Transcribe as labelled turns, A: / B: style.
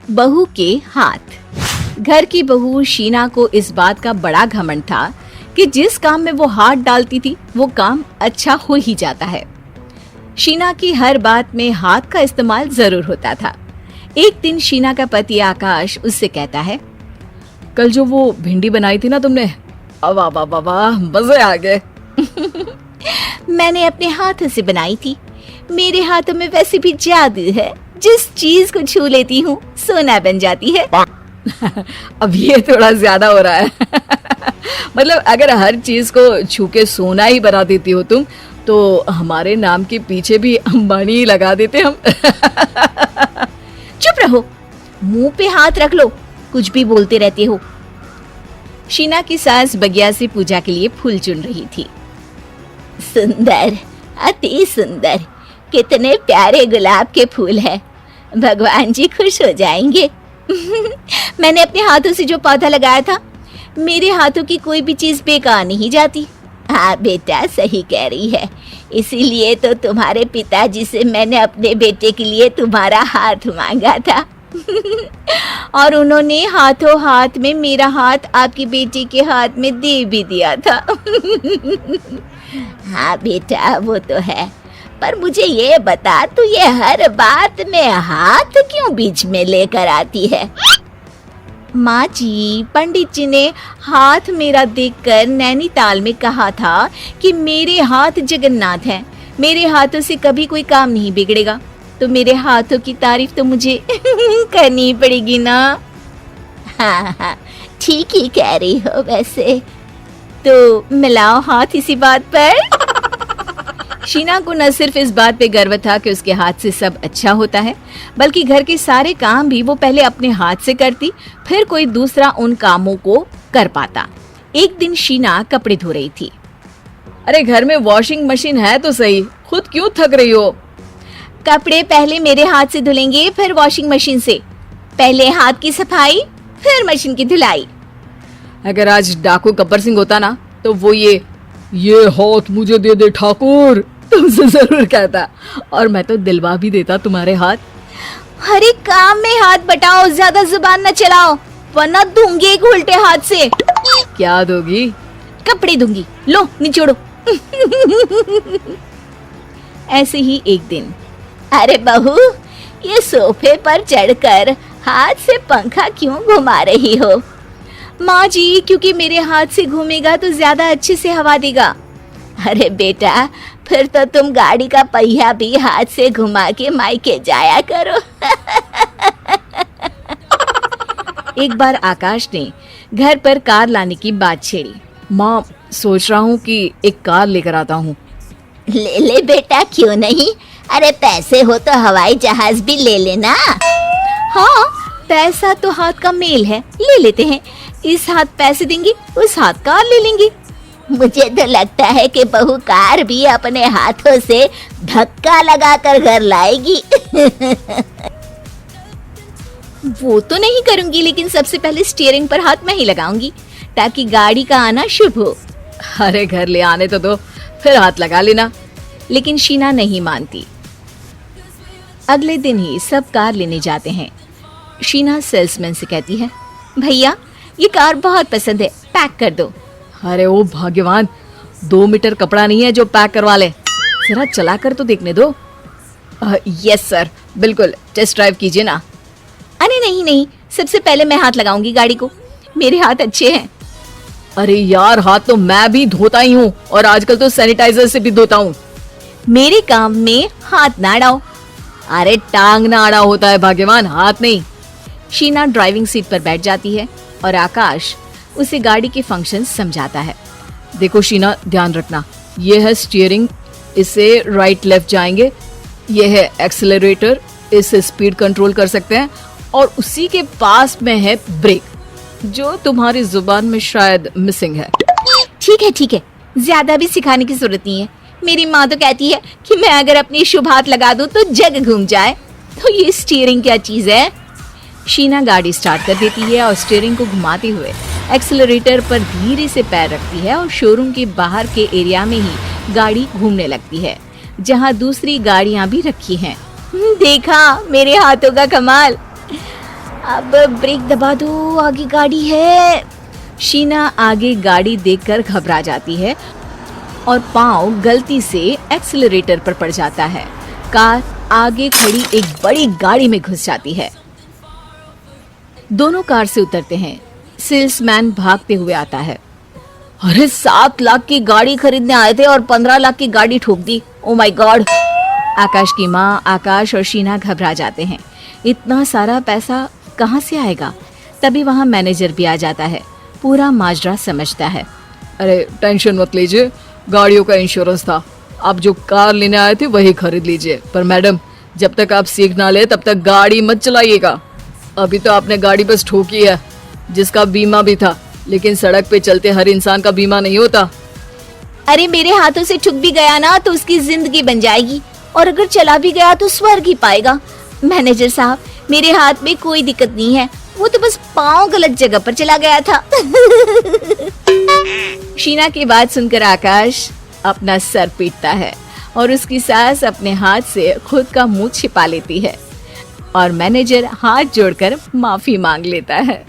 A: बहू के हाथ। घर की बहू शीना को इस बात का बड़ा घमंड था कि जिस काम में वो हाथ डालती थी वो काम अच्छा हो ही जाता है। शीना की हर बात में हाथ का इस्तेमाल जरूर होता था। एक दिन शीना का पति आकाश उससे कहता है,
B: कल जो वो भिंडी बनाई थी ना तुमने, वाह वाह वाह वाह, मजे आ गए।
A: मैंने अपने हाथों से बनाई थी। मेरे हाथों में वैसे भी जादू है, जिस चीज को छू लेती हूँ सोना बन जाती है।
B: अब ये थोड़ा ज्यादा हो रहा है। मतलब अगर हर चीज को छू के सोना ही बना देती हो तुम, तो हमारे नाम के पीछे भी अंबानी ही लगा देते हम।
A: चुप रहो, मुंह पे हाथ रख लो, कुछ भी बोलते रहते हो। शीना की सास बगिया से पूजा के लिए फूल चुन रही थी। सुंदर, अति सुंदर, कितने प्यारे गुलाब के फूल हैं। भगवान जी खुश हो जाएंगे। मैंने अपने हाथों से जो पौधा लगाया था, मेरे हाथों की कोई भी चीज बेकार नहीं जाती। हाँ बेटा, सही कह रही है। इसीलिए तो तुम्हारे पिताजी से मैंने अपने बेटे के लिए तुम्हारा हाथ मांगा था। और उन्होंने हाथों हाथ में मेरा हाथ आपकी बेटी के हाथ में दे भी दिया था। हाँ बेटा, वो तो है, पर मुझे ये बता, तू ये हर बात में हाथ क्यों बीच में लेकर आती है? माँ जी, पंडित जी ने हाथ मेरा देखकर नैनीताल में कहा था कि मेरे हाथ जगन्नाथ हैं, मेरे हाथों से कभी कोई काम नहीं बिगड़ेगा। तो मेरे हाथों की तारीफ तो मुझे करनी पड़ेगी ना। हाँ हाँ, ठीक ही कह रही हो वैसे। तो मिलाओ हाथ इसी बात पर। शीना को न सिर्फ इस बात पे गर्व था कि उसके हाथ से सब अच्छा होता है, बल्कि घर के सारे काम भी वो पहले अपने हाथ से करती, फिर कोई दूसरा उन कामों को कर पाता। एक दिन शीना कपड़े धो रही थी।
B: अरे घर में वॉशिंग मशीन है तो सही, खुद क्यों थक रही हो?
A: कपड़े पहले मेरे हाथ से धुलेंगे, फिर वॉशिंग मशीन से। पहले हाथ की सफाई, फिर मशीन की धुलाई।
B: अगर आज डाकू गब्बर सिंह होता ना, तो वो ये हाथ मुझे दे दे ठाकुर तुमसे जरूर कहता, और मैं तो दिलवा भी देता तुम्हारे हाथ।
A: हर एक काम में हाथ बटाओ, ज्यादा जुबान न चलाओ, वरना दूंगी एक उल्टे हाथ से।
B: क्या दोगी?
A: कपड़े दूंगी, लो निचोड़ो। ऐसे ही एक दिन, अरे बहू, ये सोफे पर चढ़कर हाथ से पंखा क्यों घुमा रही हो? माँ जी, क्योंकि मेरे हाथ से घूमेगा तो ज्यादा अच्छे से हवा देगा। अरे बेटा, फिर तो तुम गाड़ी का पहिया भी हाथ से घुमा के मायके जाया करो। एक बार आकाश ने घर पर कार लाने की बात छेड़ी।
B: माँ, सोच रहा हूँ कि एक कार लेकर आता हूँ।
A: ले ले बेटा, क्यों नहीं? अरे पैसे हो तो हवाई जहाज भी ले लेना। हाँ, पैसा तो हाथ का मेल है, ले लेते हैं। इस हाथ पैसे देंगी, उस हाथ कार ले लेंगी। मुझे तो लगता है कि बहू कार भी अपने हाथों से धक्का लगाकर घर लाएगी। वो तो नहीं करूंगी, लेकिन सबसे पहले स्टीयरिंग पर हाथ मैं ही लगाऊंगी, ताकि गाड़ी का आना शुभ हो।
B: अरे घर ले आने तो दो, फिर हाथ लगा लेना।
A: लेकिन शीना नहीं मानती। अगले दिन ही सब कार लेने जाते हैं। शीना सेल्समैन से कहती है, भैया ये कार बहुत पसंद है, पैक कर दो।
B: अरे ओ भाग्यवान, 2 मीटर कपड़ा नहीं है जो पैक करवा ले, जरा चला कर तो देखने दो। यस सर, बिल्कुल, टेस्ट ड्राइव कीजिए ना।
A: अरे नहीं नहीं, सबसे पहले मैं हाथ लगाऊंगी गाड़ी को, मेरे हाथ अच्छे हैं।
B: अरे यार, हाथ तो मैं भी धोता ही हूँ, और आजकल तो सैनिटाइजर से भी धोता हूँ।
A: मेरे काम में हाथ ना अड़ाओ।
B: अरे टांग ना अड़ा होता है भाग्यवान, हाथ नहीं।
A: शीना ड्राइविंग सीट पर बैठ जाती है और आकाश उसे गाड़ी के फंक्शन समझाता है।
B: देखो शीना, ध्यान रखना, ये है स्टीयरिंग, इससे राइट लेफ्ट जाएंगे। ये है एक्सेलरेटर, इससे स्पीड कंट्रोल कर सकते हैं, और उसी के पास में है ब्रेक, जो तुम्हारी जुबान में शायद मिसिंग है।
A: ठीक है, ज्यादा भी सिखाने की जरूरत नहीं है। मेरी माँ तो कहती है कि मैं अगर अपनी शुभ हाथ लगा दूं तो जग घूम जाए। तो ये स्टीयरिंग क्या चीज है? शीना गाड़ी स्टार्ट कर देती है और स्टीयरिंग को घुमाते हुए एक्सेलरेटर पर धीरे से पैर रखती है, और शोरूम के बाहर के एरिया में ही गाड़ी घूमने लगती है, जहाँ दूसरी गाड़ियाँ भी रखी हैं। देखा मेरे हाथों का कमाल। अब ब्रेक दबा दो, आगे गाड़ी है।
B: शीना आगे गाड़ी देखकर घबरा जाती है और पाँव गलती से एक्सीलरेटर पर पड़ जाता है। कार आगे खड़ी एक बड़ी गाड़ी में घुस जाती है। दोनों कार से उतरते हैं। सेल्समैन भागते हुए आता है। अरे 7 लाख की गाड़ी खरीदने आए थे और 15 लाख की गाड़ी ठोक दी। Oh my God. आकाश की माँ, आकाश और शीना घबरा जाते हैं। इतना सारा पैसा कहाँ से आएगा? तभी वहाँ मैनेजर भी आ जाता है। पूरा माजरा समझता है। अरे टेंशन मत लीजिए, गाड़ियों का इंश्योरेंस था। आप जो कार लेने आए थे वही खरीद लीजिए। पर मैडम, जब तक आप सीख ना ले तब तक गाड़ी मत चलाइएगा। अभी तो आपने गाड़ी बस ठोकी है, जिसका बीमा भी था, लेकिन सड़क पे चलते हर इंसान का बीमा नहीं होता।
A: अरे मेरे हाथों से ठुक भी गया ना तो उसकी जिंदगी बन जाएगी, और अगर चला भी गया तो स्वर्ग ही पाएगा। मैनेजर साहब, मेरे हाथ में कोई दिक्कत नहीं है, वो तो बस पाँव गलत जगह पर चला गया था।
B: शीना की बात सुनकर आकाश अपना सर पीटता है और उसकी सास अपने हाथ से खुद का मुंह छिपा लेती है और मैनेजर हाथ जोड़कर माफी मांग लेता है।